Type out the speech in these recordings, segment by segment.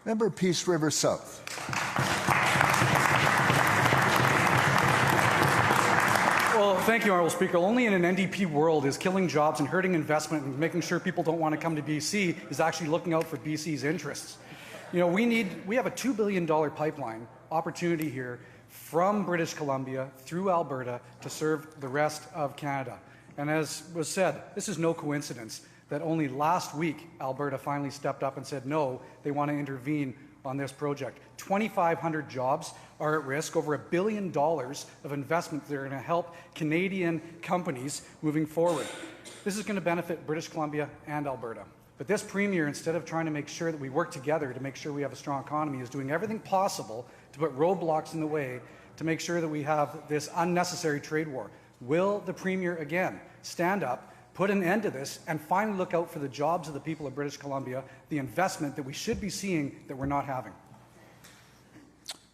Member Peace River South. Well, thank you, Honourable Speaker. Only in an NDP world is killing jobs and hurting investment and making sure people don't want to come to BC is actually looking out for BC's interests. You know, we have a $2 billion pipeline opportunity here from British Columbia through Alberta to serve the rest of Canada. And as was said, this is no coincidence that only last week Alberta finally stepped up and said no, they want to intervene on this project. 2,500 jobs are at risk, over $1 billion of investment that are going to help Canadian companies moving forward. This is going to benefit British Columbia and Alberta. But this Premier, instead of trying to make sure that we work together to make sure we have a strong economy, is doing everything possible to put roadblocks in the way to make sure that we have this unnecessary trade war. Will the Premier again stand up, put an end to this, and finally look out for the jobs of the people of British Columbia, the investment that we should be seeing that we're not having?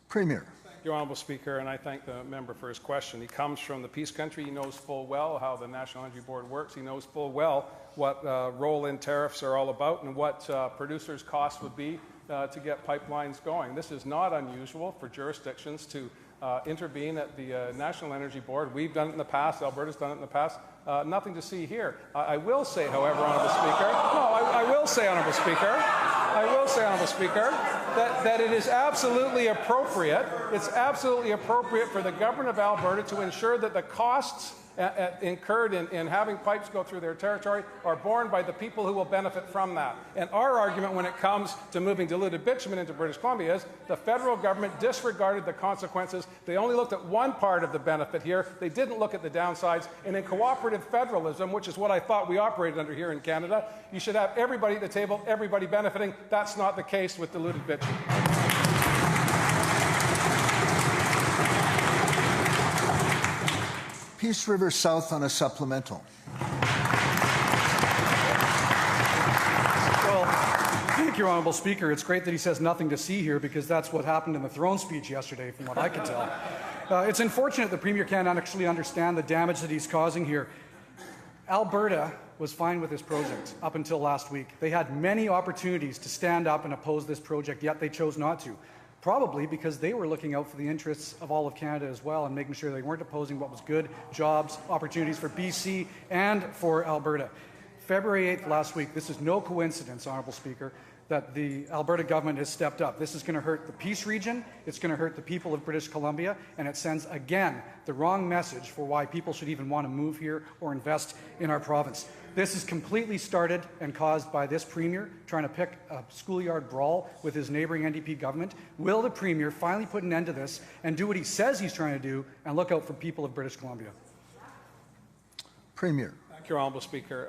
Premier. Thank you, Honourable Speaker, and I thank the member for his question. He comes from the Peace Country. He knows full well how the National Energy Board works. He knows full well what roll-in tariffs are all about and what producers' costs would be to get pipelines going. This is not unusual for jurisdictions to intervene at the National Energy Board. We've done it in the past. Alberta's done it in the past. Nothing to see here. I will say, however, Honourable Speaker, I will say, Honourable Speaker, that it is absolutely appropriate. It's absolutely appropriate for the government of Alberta to ensure that the costs incurred in having pipes go through their territory are borne by the people who will benefit from that. And our argument when it comes to moving diluted bitumen into British Columbia is the federal government disregarded the consequences. They only looked at one part of the benefit here. They didn't look at the downsides. And in cooperative federalism, which is what I thought we operated under here in Canada, you should have everybody at the table, everybody benefiting. That's not the case with diluted bitumen. Peace River South on a supplemental. Well, thank you, Honourable Speaker. It's great that he says nothing to see here, because that's what happened in the throne speech yesterday, from what I can tell. It's unfortunate the Premier can't actually understand the damage that he's causing here. Alberta was fine with this project up until last week. They had many opportunities to stand up and oppose this project, yet they chose not to. Probably because they were looking out for the interests of all of Canada as well and making sure they weren't opposing what was good, jobs, opportunities for BC and for Alberta. February 8th last week, this is no coincidence, Honourable Speaker, that the Alberta government has stepped up. This is going to hurt the Peace region, it's going to hurt the people of British Columbia, and it sends, again, the wrong message for why people should even want to move here or invest in our province. This is completely started and caused by this Premier trying to pick a schoolyard brawl with his neighbouring NDP government. Will the Premier finally put an end to this and do what he says he's trying to do and look out for people of British Columbia? Premier. Thank you, Honourable Speaker.